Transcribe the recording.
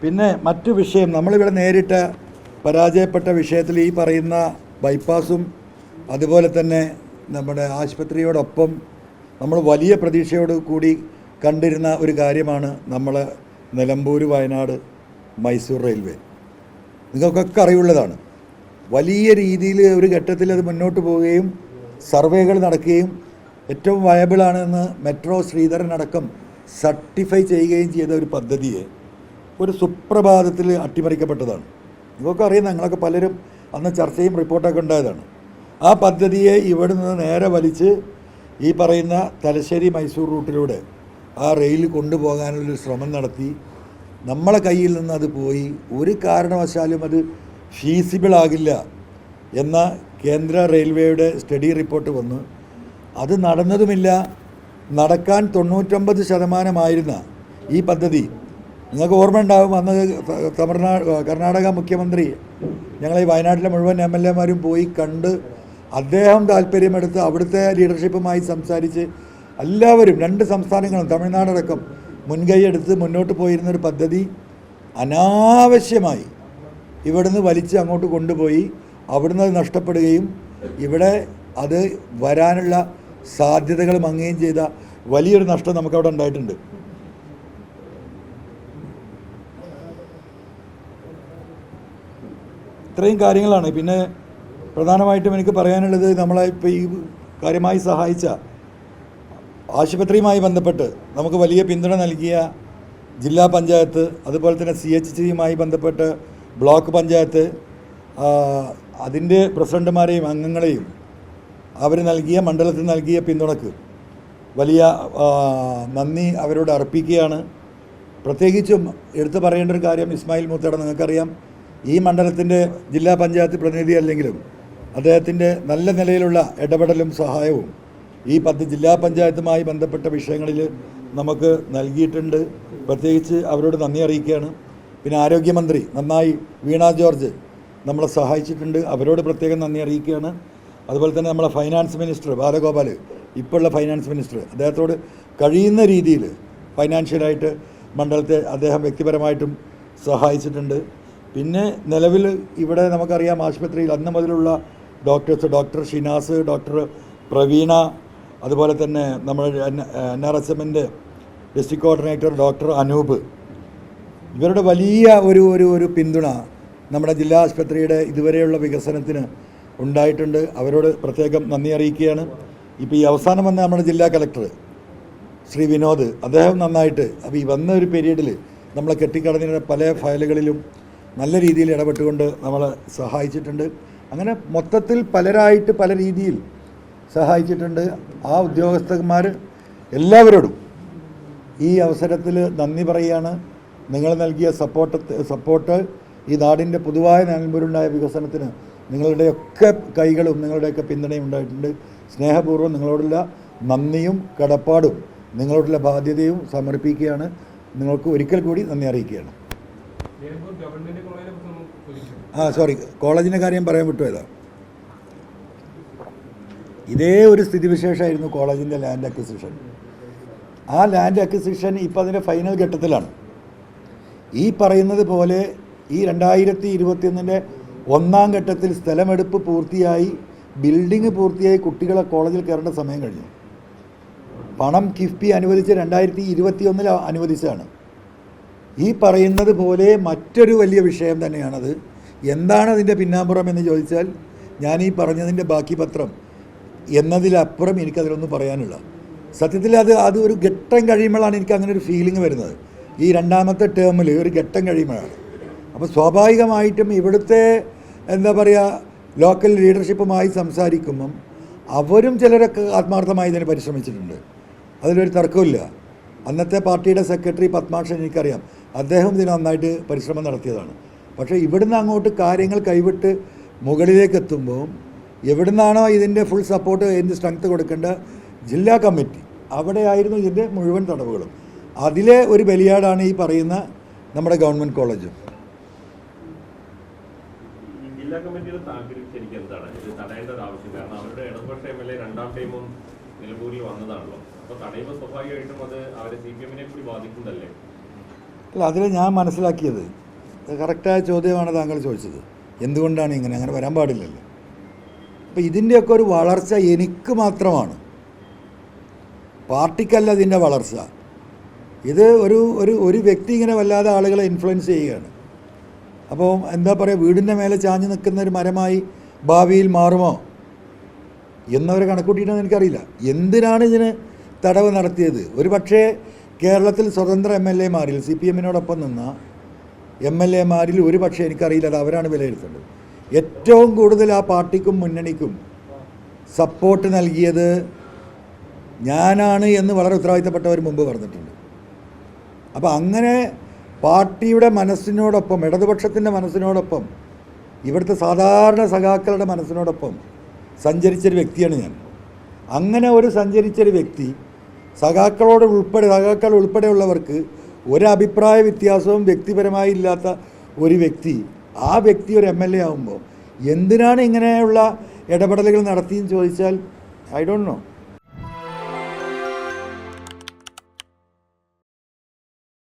പിന്നെ മറ്റു വിഷയം നമ്മളിവിടെ നേരിട്ട പരാജയപ്പെട്ട വിഷയത്തിൽ ഈ പറയുന്ന ബൈപ്പാസും അതുപോലെ തന്നെ നമ്മുടെ ആശുപത്രിയോടൊപ്പം നമ്മൾ വലിയ പ്രതീക്ഷയോട് കൂടി കണ്ടിരുന്ന ഒരു കാര്യമാണ് നമ്മൾ നിലമ്പൂർ വയനാട് മൈസൂർ റെയിൽവേ. നിങ്ങൾക്കൊക്കെ അറിവുള്ളതാണ്. വലിയ രീതിയിൽ ഒരു ഘട്ടത്തിൽ അത് മുന്നോട്ട് പോവുകയും സർവേകൾ നടക്കുകയും ഏറ്റവും വയബിളാണെന്ന് മെട്രോ ശ്രീധരനടക്കം സർട്ടിഫൈ ചെയ്യുകയും ചെയ്ത ഒരു പദ്ധതിയെ ഒരു സുപ്രഭാതത്തിൽ അട്ടിമറിക്കപ്പെട്ടതാണ്. നിങ്ങൾക്ക് അറിയാം, ഞങ്ങളൊക്കെ പലരും അന്ന് ചർച്ചയും റിപ്പോർട്ടൊക്കെ ഉണ്ടായതാണ്. ആ പദ്ധതിയെ ഇവിടെ നിന്ന് നേരെ വലിച്ച് ഈ പറയുന്ന തലശ്ശേരി മൈസൂർ റൂട്ടിലൂടെ ആ റെയിൽ കൊണ്ടുപോകാനുള്ളൊരു ശ്രമം നടത്തി. നമ്മളെ കയ്യിൽ നിന്ന് അത് പോയി. ഒരു കാരണവശാലും അത് ഫീസിബിൾ ആകില്ല എന്ന കേന്ദ്ര റെയിൽവേയുടെ സ്റ്റഡി റിപ്പോർട്ട് വന്നു. അത് നടന്നതുമില്ല. നടക്കാൻ 99% ഈ പദ്ധതി നിങ്ങൾക്ക് ഓർമ്മ ഉണ്ടാകും. അന്ന് കർണാടക മുഖ്യമന്ത്രി ഞങ്ങൾ ഈ വയനാട്ടിലെ മുഴുവൻ MLA മാരും പോയി കണ്ട് അദ്ദേഹം താല്പര്യമെടുത്ത് അവിടുത്തെ ലീഡർഷിപ്പുമായി സംസാരിച്ച് എല്ലാവരും 2 സംസ്ഥാനങ്ങളും തമിഴ്നാടടക്കം മുൻകൈയെടുത്ത് മുന്നോട്ട് പോയിരുന്നൊരു പദ്ധതി അനാവശ്യമായി ഇവിടുന്ന് വലിച്ച് അങ്ങോട്ട് കൊണ്ടുപോയി അവിടുന്ന് അത് നഷ്ടപ്പെടുകയും ഇവിടെ അത് വരാനുള്ള സാധ്യതകൾ മങ്ങുകയും ചെയ്ത വലിയൊരു നഷ്ടം നമുക്കവിടെ ഉണ്ടായിട്ടുണ്ട്. ഇത്രയും കാര്യങ്ങളാണ്. പിന്നെ പ്രധാനമായിട്ടും എനിക്ക് പറയാനുള്ളത്, നമ്മളെ ഇപ്പോൾ ഈ കാര്യമായി സഹായിച്ച ആശുപത്രിയുമായി ബന്ധപ്പെട്ട് നമുക്ക് വലിയ പിന്തുണ നൽകിയ ജില്ലാ പഞ്ചായത്ത്, അതുപോലെ തന്നെ CHCയുമായി ബന്ധപ്പെട്ട് ബ്ലോക്ക് പഞ്ചായത്ത്, അതിൻ്റെ പ്രസിഡന്റുമാരെയും അംഗങ്ങളെയും അവർ നൽകിയ മണ്ഡലത്തിൽ നൽകിയ പിന്തുണക്ക് വലിയ നന്ദി അവരോട് അർപ്പിക്കുകയാണ്. പ്രത്യേകിച്ചും എടുത്തു പറയേണ്ട ഒരു കാര്യം, ഇസ്മായിൽ മൂത്തേട നിങ്ങൾക്കറിയാം, ഈ മണ്ഡലത്തിൻ്റെ ജില്ലാ പഞ്ചായത്ത് പ്രതിനിധി അല്ലെങ്കിലും അദ്ദേഹത്തിൻ്റെ നല്ല നിലയിലുള്ള ഇടപെടലും സഹായവും ഈ ജില്ലാ പഞ്ചായത്തുമായി ബന്ധപ്പെട്ട വിഷയങ്ങളിൽ നമുക്ക് നൽകിയിട്ടുണ്ട്. പ്രത്യേകിച്ച് അവരോട് നന്ദി അറിയിക്കുകയാണ്. പിന്നെ ആരോഗ്യമന്ത്രി നന്നായി വീണ ജോർജ് നമ്മളെ സഹായിച്ചിട്ടുണ്ട്, അവരോട് പ്രത്യേകം നന്ദി അറിയിക്കുകയാണ്. അതുപോലെ തന്നെ നമ്മളെ ഫൈനാൻസ് മിനിസ്റ്റർ ബാലഗോപാൽ, ഇപ്പോഴുള്ള ഫൈനാൻസ് മിനിസ്റ്റർ, അദ്ദേഹത്തോട് കഴിയുന്ന രീതിയിൽ ഫൈനാൻഷ്യലായിട്ട് മണ്ഡലത്തെ അദ്ദേഹം വ്യക്തിപരമായിട്ടും സഹായിച്ചിട്ടുണ്ട്. പിന്നെ നിലവിൽ ഇവിടെ നമുക്കറിയാം, ആശുപത്രിയിൽ അന്ന് മുതലുള്ള doctors, doctor Shinas, doctor Praveena, അതുപോലെ തന്നെ നമ്മുടെ NRSMൻ്റെ ഡിസ്ട്രിക്ട് കോർഡിനേറ്റർ ഡോക്ടർ അനൂപ്, ഇവരുടെ വലിയ ഒരു പിന്തുണ നമ്മുടെ ജില്ലാ ആശുപത്രിയുടെ ഇതുവരെയുള്ള വികസനത്തിന് ഉണ്ടായിട്ടുണ്ട്. അവരോട് പ്രത്യേകം നന്ദി അറിയിക്കുകയാണ്. ഇപ്പോൾ ഈ അവസാനം വന്ന നമ്മുടെ ജില്ലാ കളക്ടർ ശ്രീ വിനോദ്, അദ്ദേഹം നന്നായിട്ട് അപ്പോൾ ഈ വന്ന ഒരു പീരീഡിൽ നമ്മളെ കെട്ടിക്കടഞ്ഞ പല ഫയലുകളിലും നല്ല രീതിയിൽ ഇടപെട്ടുകൊണ്ട് നമ്മളെ സഹായിച്ചിട്ടുണ്ട്. അങ്ങനെ മൊത്തത്തിൽ പലരായിട്ട് പല രീതിയിൽ സഹായിച്ചിട്ടുണ്ട്. ആ ഉദ്യോഗസ്ഥന്മാർ എല്ലാവരോടും ഈ അവസരത്തിൽ നന്ദി പറയുകയാണ്. നിങ്ങൾ നൽകിയ സപ്പോർട്ട് ഈ നാടിൻ്റെ പൊതുവായ നിലമ്പൂരുണ്ടായ വികസനത്തിന് നിങ്ങളുടെയൊക്കെ കൈകളും നിങ്ങളുടെയൊക്കെ പിന്തുണയും ഉണ്ടായിട്ടുണ്ട്. സ്നേഹപൂർവ്വം നിങ്ങളോടുള്ള നന്ദിയും കടപ്പാടും നിങ്ങളോടുള്ള ബാധ്യതയും സമർപ്പിക്കുകയാണ്. നിങ്ങൾക്ക് ഒരിക്കൽ കൂടി നന്ദി അറിയിക്കുകയാണ്. സോറി, കോളേജിൻ്റെ കാര്യം പറയാൻ വിട്ടുപോയതാ. ഇതേ ഒരു സ്ഥിതിവിശേഷമായിരുന്നു കോളേജിൻ്റെ ലാൻഡ് അക്വിസിഷൻ. ആ ലാൻഡ് അക്വിസിഷൻ ഇപ്പോൾ അതിൻ്റെ ഫൈനൽ ഘട്ടത്തിലാണ്. ഈ പറയുന്നത് പോലെ ഈ 2021 1-ാം ഘട്ടത്തിൽ സ്ഥലമെടുപ്പ് പൂർത്തിയായി, ബിൽഡിംഗ് പൂർത്തിയായി, കുട്ടികളെ കോളേജിൽ കയറേണ്ട സമയം കഴിഞ്ഞു. പണം കിഫ്ബി അനുവദിച്ച് 2021 അനുവദിച്ചതാണ്. ഈ പറയുന്നത് പോലെ മറ്റൊരു വലിയ വിഷയം തന്നെയാണത്. എന്താണ് അതിൻ്റെ പിന്നാമ്പുറം എന്ന് ചോദിച്ചാൽ, ഞാൻ ഈ പറഞ്ഞതിൻ്റെ ബാക്കി പത്രം എന്നതിലപ്പുറം എനിക്കതിലൊന്നും പറയാനുള്ള, സത്യത്തിൽ അത് ഒരു ഘട്ടം കഴിയുമ്പോഴാണ് എനിക്ക് അങ്ങനെ ഒരു ഫീലിംഗ് വരുന്നത്. ഈ 2ാമത്തെ ടേമിൽ ഒരു ഘട്ടം കഴിയുമ്പോഴാണ്. അപ്പോൾ സ്വാഭാവികമായിട്ടും ഇവിടുത്തെ എന്താ പറയുക, ലോക്കൽ ലീഡർഷിപ്പുമായി സംസാരിക്കുമ്പം അവരും ചിലരൊക്കെ ആത്മാർത്ഥമായി ഇതിന് പരിശ്രമിച്ചിട്ടുണ്ട്, അതിലൊരു തർക്കമില്ല. അന്നത്തെ പാർട്ടിയുടെ സെക്രട്ടറി പത്മാക്ഷൻ എനിക്കറിയാം, അദ്ദേഹം ഇതിന് നന്നായിട്ട് പരിശ്രമം നടത്തിയതാണ്. പക്ഷേ ഇവിടുന്ന് അങ്ങോട്ട് കാര്യങ്ങൾ കൈവിട്ട് മുകളിലേക്ക് എത്തുമ്പോൾ എവിടുന്നാണോ ഇതിൻ്റെ ഫുൾ സപ്പോർട്ട്, എന്ത് സ്ട്രെങ്ത് കൊടുക്കേണ്ട ജില്ലാ കമ്മിറ്റി, അവിടെയായിരുന്നു ഇതിൻ്റെ മുഴുവൻ തടവുകളും. അതിലെ ഒരു ബലിയാടാണ് ഈ പറയുന്ന നമ്മുടെ ഗവൺമെൻറ് കോളേജും. ജില്ലാ കമ്മിറ്റിയുടെ താല്പര്യം ശരിക്കും എന്താണ് ഇത് തടയേണ്ടത് ആവശ്യം? കാരണം അവരുടെ ഇടതുപക്ഷ MLA 2ാം ടൈമും നിലമ്പൂരിൽ വന്നതാണല്ലോ. അപ്പോൾ തടയുമ്പോൾ സ്വാഭാവികമായിട്ടും അത് അവരെ CPM-നെ കൂടി ബാധിക്കുന്നതല്ലേ? അല്ല, അതിൽ ഞാൻ മനസ്സിലാക്കിയത് കറക്റ്റായ ചോദ്യമാണ് താങ്കൾ ചോദിച്ചത്. എന്തുകൊണ്ടാണ് ഇങ്ങനെ? അങ്ങനെ വരാൻ പാടില്ലല്ലോ. അപ്പോൾ ഇതിൻ്റെയൊക്കെ ഒരു വളർച്ച എനിക്ക് മാത്രമാണ്, പാർട്ടിക്കല്ല ഇതിൻ്റെ വളർച്ച. ഇത് ഒരു വ്യക്തി ഇങ്ങനെ വല്ലാതെ ആളുകളെ ഇൻഫ്ലുവൻസ് ചെയ്യുകയാണ്. അപ്പോൾ എന്താ പറയുക, വീടിൻ്റെ മേലെ ചാഞ്ഞു നിൽക്കുന്ന ഒരു മരമായി ഭാവിയിൽ മാറുമോ എന്നവർ കണക്കൂട്ടിയിട്ടെന്ന് എനിക്കറിയില്ല. എന്തിനാണ് ഇതിന് തടവ് നടത്തിയത്? ഒരു പക്ഷേ കേരളത്തിൽ സ്വതന്ത്ര MLA-മാരിൽ CPM-നോടൊപ്പം നിന്ന MLA-മാരിൽ ഒരു പക്ഷേ എനിക്കറിയില്ല, അത് അവരാണ് വിലയിരുത്തേണ്ടത്. ഏറ്റവും കൂടുതൽ ആ പാർട്ടിക്കും മുന്നണിക്കും സപ്പോർട്ട് നൽകിയത് ഞാനാണ് എന്ന് വളരെ ഉത്തരവാദിത്തപ്പെട്ടവർ മുമ്പ് പറഞ്ഞിട്ടുണ്ട്. അപ്പോൾ അങ്ങനെ പാർട്ടിയുടെ മനസ്സിനോടൊപ്പം, ഇടതുപക്ഷത്തിൻ്റെ മനസ്സിനോടൊപ്പം, ഇവിടുത്തെ സാധാരണ സഖാക്കളുടെ മനസ്സിനോടൊപ്പം സഞ്ചരിച്ചൊരു വ്യക്തിയാണ് ഞാൻ. അങ്ങനെ ഒരു സഞ്ചരിച്ചൊരു വ്യക്തി സഖാക്കൾ ഉൾപ്പെടെയുള്ളവർക്ക് ഒരഭിപ്രായ വ്യത്യാസവും വ്യക്തിപരമായി ഇല്ലാത്ത ഒരു വ്യക്തി, ആ വ്യക്തി ഒരു MLA ആകുമ്പോൾ എന്തിനാണ് ഇങ്ങനെയുള്ള ഇടപെടലുകൾ നടത്തിയെന്ന് ചോദിച്ചാൽ ഐ ഡോണ്ട് നോ.